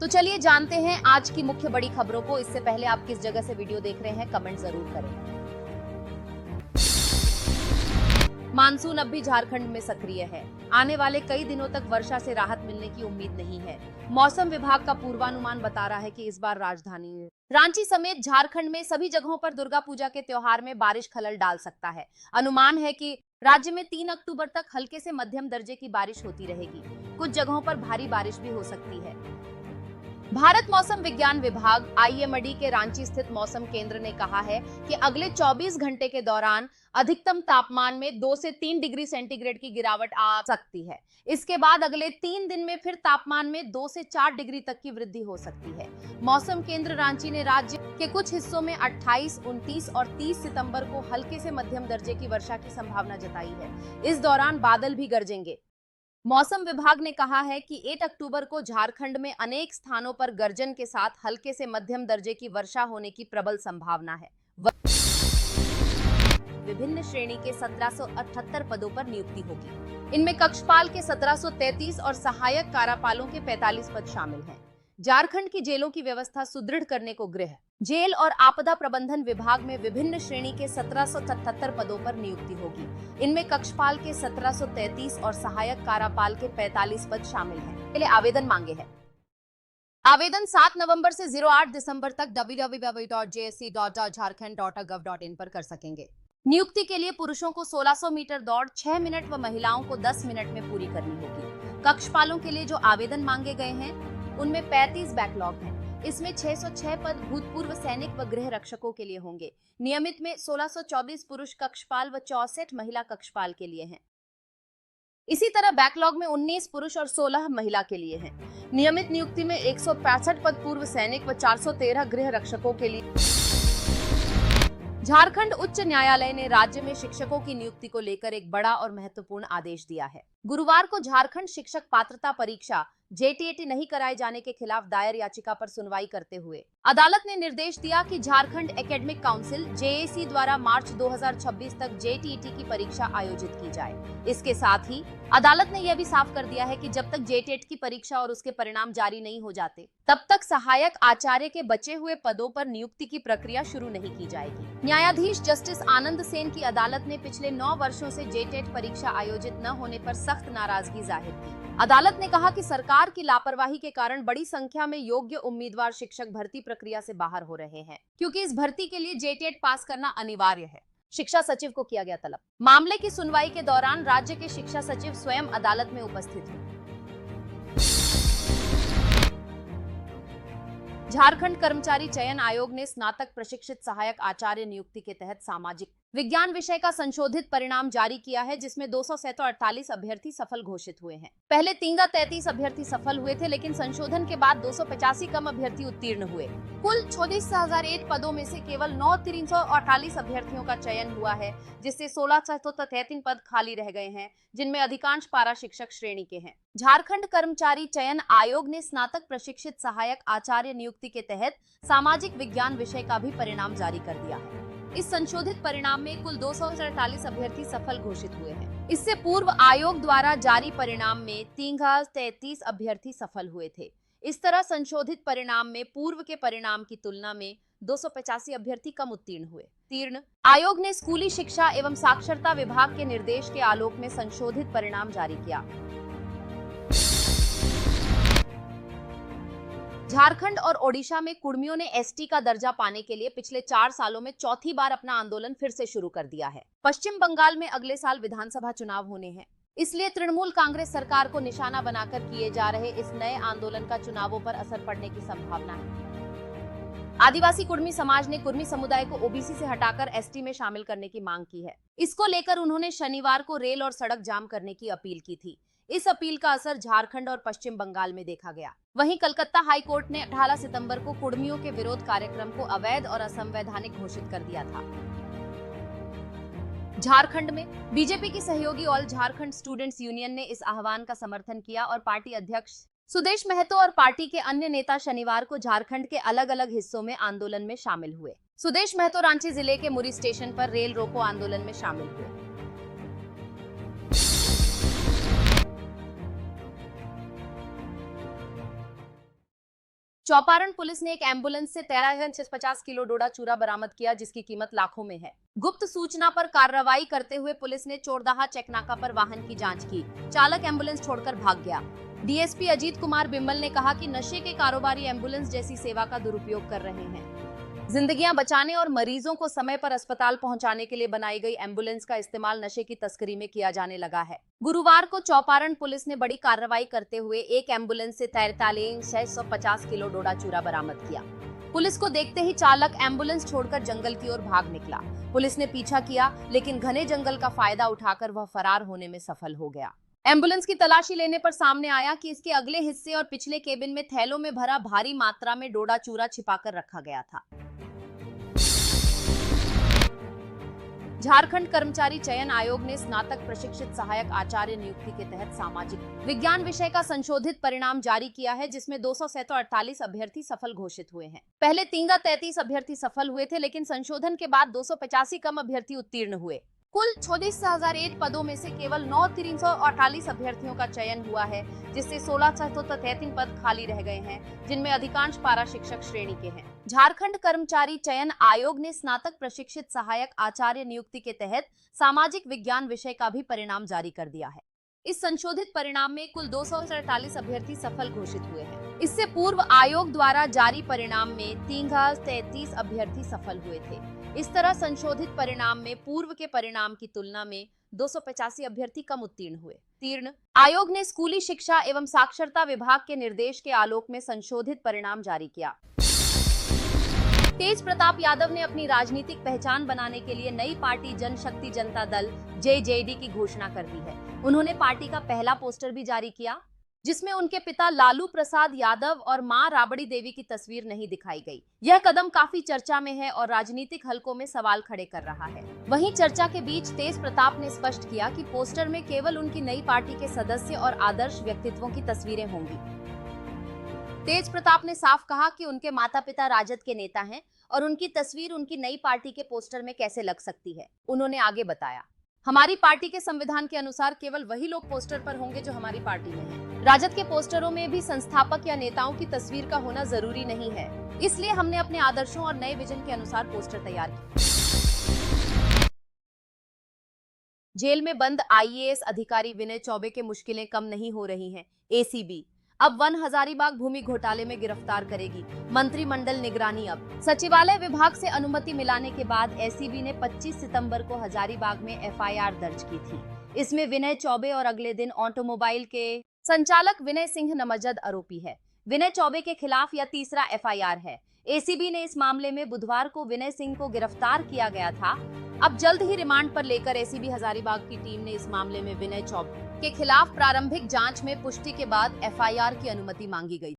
तो चलिए जानते हैं आज की मुख्य बड़ी खबरों को। इससे पहले आप किस जगह से वीडियो देख रहे हैं, कमेंट जरूर करें। मानसून अब भी झारखंड में सक्रिय है। आने वाले कई दिनों तक वर्षा से राहत मिलने की उम्मीद नहीं है। मौसम विभाग का पूर्वानुमान बता रहा है कि इस बार राजधानी रांची समेत झारखंड में सभी जगहों पर दुर्गा पूजा के त्योहार में बारिश खलल डाल सकता है। अनुमान है कि राज्य में 3 अक्टूबर तक हल्के से मध्यम दर्जे की बारिश होती रहेगी। कुछ जगहों पर भारी बारिश भी हो सकती है। भारत मौसम विज्ञान विभाग IMD के रांची स्थित मौसम केंद्र ने कहा है कि अगले 24 घंटे के दौरान अधिकतम तापमान में 2 से 3 डिग्री सेंटीग्रेड की गिरावट आ सकती है। इसके बाद अगले 3 दिन में फिर तापमान में 2 से 4 डिग्री तक की वृद्धि हो सकती है। मौसम केंद्र रांची ने राज्य के कुछ हिस्सों में 28, 29 और 30 सितंबर को हल्के से मध्यम दर्जे की वर्षा की संभावना जताई है। इस दौरान बादल भी गरजेंगे। मौसम विभाग ने कहा है कि 8 अक्टूबर को झारखंड में अनेक स्थानों पर गर्जन के साथ हल्के से मध्यम दर्जे की वर्षा होने की प्रबल संभावना है। विभिन्न श्रेणी के 1778 पदों पर नियुक्ति होगी। इनमें कक्षपाल के 1733 और सहायक कारापालों के 45 पद शामिल हैं। झारखंड की जेलों की व्यवस्था सुदृढ़ करने को गृह, जेल और आपदा प्रबंधन विभाग में विभिन्न श्रेणी के 1777 पदों पर नियुक्ति होगी। इनमें कक्षपाल के 1733 और सहायक कारापाल के 45 पद शामिल हैं। के लिए आवेदन मांगे हैं। आवेदन 7 नवंबर से 08 दिसंबर तक www.jsc.jharkhand.gov.in पर कर सकेंगे। नियुक्ति के लिए पुरुषों को 1600 मीटर दौड़ 6 मिनट व महिलाओं को 10 मिनट में पूरी करनी होगी। कक्षपालों के लिए जो आवेदन मांगे गए हैं उनमें 35 बैकलॉग हैं। इसमें 606 पद भूतपूर्व सैनिक व गृह रक्षकों के लिए होंगे। नियमित में 1624 पुरुष कक्षपाल व 64 महिला कक्षपाल के लिए हैं। इसी तरह बैकलॉग में 19 पुरुष और 16 महिला के लिए हैं। नियमित नियुक्ति में 165 पद पूर्व सैनिक व 413 गृह रक्षकों के लिए। झारखंड उच्च न्यायालय ने राज्य में शिक्षकों की नियुक्ति को लेकर एक बड़ा और महत्वपूर्ण आदेश दिया है। गुरुवार को झारखंड शिक्षक पात्रता परीक्षा JTAT नहीं कराए जाने के खिलाफ दायर याचिका पर सुनवाई करते हुए अदालत ने निर्देश दिया कि झारखंड एकेडमिक काउंसिल JAC द्वारा मार्च 2026 तक JTAT की परीक्षा आयोजित की जाए। इसके साथ ही अदालत ने यह भी साफ कर दिया है कि जब तक JTAT की परीक्षा और उसके परिणाम जारी नहीं हो जाते तब तक सहायक आचार्य के बचे हुए पदों पर नियुक्ति की प्रक्रिया शुरू नहीं की जाएगी। न्यायाधीश जस्टिस आनंद सेन की अदालत ने पिछले 9 वर्षों से JTAT परीक्षा आयोजित न होने पर सख्त नाराजगी जाहिर की। अदालत ने कहा कि सरकार की लापरवाही के कारण बड़ी संख्या में योग्य उम्मीदवार शिक्षक भर्ती प्रक्रिया से बाहर हो रहे हैं, क्योंकि इस भर्ती के लिए JTAT पास करना अनिवार्य है। शिक्षा सचिव को किया गया तलब। मामले की सुनवाई के दौरान राज्य के शिक्षा सचिव स्वयं अदालत में उपस्थित थे। झारखंड कर्मचारी चयन आयोग ने स्नातक प्रशिक्षित सहायक आचार्य नियुक्ति के तहत सामाजिक विज्ञान विषय का संशोधित परिणाम जारी किया है, जिसमें 248 अभ्यर्थी सफल घोषित हुए हैं। पहले 333 अभ्यर्थी सफल हुए थे, लेकिन संशोधन के बाद 285 कम अभ्यर्थी उत्तीर्ण हुए। कुल 34,001 पदों में से केवल 9,348 अभ्यर्थियों का चयन हुआ है, जिससे 1,633 पद खाली रह गए हैं, जिनमें अधिकांश पारा शिक्षक श्रेणी के हैं। झारखंड कर्मचारी चयन आयोग ने स्नातक प्रशिक्षित सहायक आचार्य नियुक्ति के तहत सामाजिक विज्ञान विषय का भी परिणाम जारी कर दिया है। इस संशोधित परिणाम में कुल 248 अभ्यर्थी सफल घोषित हुए हैं। इससे पूर्व आयोग द्वारा जारी परिणाम में 3,033 अभ्यर्थी सफल हुए थे। इस तरह संशोधित परिणाम में पूर्व के परिणाम की तुलना में 285 अभ्यर्थी कम उत्तीर्ण हुए। आयोग ने स्कूली शिक्षा एवं साक्षरता विभाग के निर्देश के आलोक में संशोधित परिणाम जारी किया। झारखंड और ओडिशा में कुर्मियों ने ST का दर्जा पाने के लिए पिछले 4 सालों में चौथी बार अपना आंदोलन फिर से शुरू कर दिया है। पश्चिम बंगाल में अगले साल विधानसभा चुनाव होने हैं, इसलिए तृणमूल कांग्रेस सरकार को निशाना बनाकर किए जा रहे इस नए आंदोलन का चुनावों पर असर पड़ने की संभावना है। आदिवासी कुर्मी समाज ने कुर्मी समुदाय को OBC से हटाकर ST में शामिल करने की मांग की है। इसको लेकर उन्होंने शनिवार को रेल और सड़क जाम करने की अपील की थी। इस अपील का असर झारखंड और पश्चिम बंगाल में देखा गया। वहीं कलकत्ता हाई कोर्ट ने 18 सितंबर को कुर्मियों के विरोध कार्यक्रम को अवैध और असंवैधानिक घोषित कर दिया था। झारखंड में बीजेपी की सहयोगी ऑल झारखंड स्टूडेंट्स यूनियन ने इस आह्वान का समर्थन किया और पार्टी अध्यक्ष सुदेश महतो और पार्टी के अन्य नेता शनिवार को झारखंड के अलग अलग हिस्सों में आंदोलन में शामिल हुए। सुदेश महतो रांची जिले के मुरी स्टेशन पर रेल रोको आंदोलन में शामिल हुए। चौपारण पुलिस ने एक एम्बुलेंस से 13,650 किलो डोडा चूरा बरामद किया, जिसकी कीमत लाखों में है। गुप्त सूचना पर कार्रवाई करते हुए पुलिस ने चोरदाहा चेकनाका पर वाहन की जांच की। चालक एम्बुलेंस छोड़कर भाग गया। डीएसपी अजीत कुमार बिमल ने कहा कि नशे के कारोबारी एम्बुलेंस जैसी सेवा का दुरुपयोग कर रहे हैं। जिंदगियां बचाने और मरीजों को समय पर अस्पताल पहुंचाने के लिए बनाई गई एम्बुलेंस का इस्तेमाल नशे की तस्करी में किया जाने लगा है। गुरुवार को चौपारण पुलिस ने बड़ी कार्रवाई करते हुए एक एम्बुलेंस से 43,650 किलो डोडा चूरा बरामद किया। पुलिस को देखते ही चालक एम्बुलेंस छोड़कर जंगल की ओर भाग निकला। पुलिस ने पीछा किया, लेकिन घने जंगल का फायदा उठाकर वह फरार होने में सफल हो गया। एम्बुलेंस की तलाशी लेने पर सामने आया कि इसके अगले हिस्से और पिछले केबिन में थैलों में भरा भारी मात्रा में डोडा चूरा छिपाकर रखा गया था। झारखंड कर्मचारी चयन आयोग ने स्नातक प्रशिक्षित सहायक आचार्य नियुक्ति के तहत सामाजिक विज्ञान विषय का संशोधित परिणाम जारी किया है, जिसमें 248 अभ्यर्थी सफल घोषित हुए हैं। पहले 33 अभ्यर्थी सफल हुए थे, लेकिन संशोधन के बाद 285 कम अभ्यर्थी उत्तीर्ण हुए। कुल 34,001 पदों में से केवल 9,348 अभ्यर्थियों का चयन हुआ है, जिससे 1,633 पद खाली रह गए हैं, जिनमें अधिकांश पारा शिक्षक श्रेणी के हैं। झारखंड कर्मचारी चयन आयोग ने स्नातक प्रशिक्षित सहायक आचार्य नियुक्ति के तहत सामाजिक विज्ञान विषय का भी परिणाम जारी कर दिया है। इस संशोधित परिणाम में कुल 248 अभ्यर्थी सफल घोषित हुए हैं। इससे पूर्व आयोग द्वारा जारी परिणाम में 3,033 अभ्यर्थी सफल हुए थे। इस तरह संशोधित परिणाम में पूर्व के परिणाम की तुलना में 285 अभ्यर्थी कम उत्तीर्ण हुए। आयोग ने स्कूली शिक्षा एवं साक्षरता विभाग के निर्देश के आलोक में संशोधित परिणाम जारी किया। तेज प्रताप यादव ने अपनी राजनीतिक पहचान बनाने के लिए नई पार्टी जनशक्ति जनता दल (जेजेडी) की घोषणा कर दी है। उन्होंने पार्टी का पहला पोस्टर भी जारी किया, जिसमें उनके पिता लालू प्रसाद यादव और मां राबड़ी देवी की तस्वीर नहीं दिखाई गई। यह कदम काफी चर्चा में है और राजनीतिक हलकों में सवाल खड़े कर रहा है। वहीं चर्चा के बीच तेज प्रताप ने स्पष्ट किया कि पोस्टर में केवल उनकी नई पार्टी के सदस्य और आदर्श व्यक्तित्वों की तस्वीरें होंगी। तेज प्रताप ने साफ कहा कि उनके माता पिता राजद के नेता हैं और उनकी तस्वीर उनकी नई पार्टी के पोस्टर में कैसे लग सकती है। उन्होंने आगे बताया, हमारी पार्टी के संविधान के अनुसार केवल वही लोग पोस्टर पर होंगे जो हमारी पार्टी में हैं। राजद के पोस्टरों में भी संस्थापक या नेताओं की तस्वीर का होना जरूरी नहीं है, इसलिए हमने अपने आदर्शों और नए विजन के अनुसार पोस्टर तैयार किए। जेल में बंद आईएएस अधिकारी विनय चौबे के मुश्किलें कम नहीं हो रही हैं। एसीबी अब वन हजारीबाग भूमि घोटाले में गिरफ्तार करेगी। मंत्रिमंडल निगरानी अब सचिवालय विभाग से अनुमति मिलाने के बाद एसीबी ने 25 सितंबर को हजारीबाग में एफआईआर दर्ज की थी। इसमें विनय चौबे और अगले दिन ऑटोमोबाइल के संचालक विनय सिंह नामजद आरोपी है। विनय चौबे के खिलाफ यह तीसरा एफआईआर है। एसीबी ने इस मामले में बुधवार को विनय सिंह को गिरफ्तार किया गया था। अब जल्द ही रिमांड पर लेकर एसीबी हजारीबाग की टीम ने इस मामले में विनय चौबे के खिलाफ प्रारंभिक जांच में पुष्टि के बाद एफआईआर की अनुमति मांगी गई।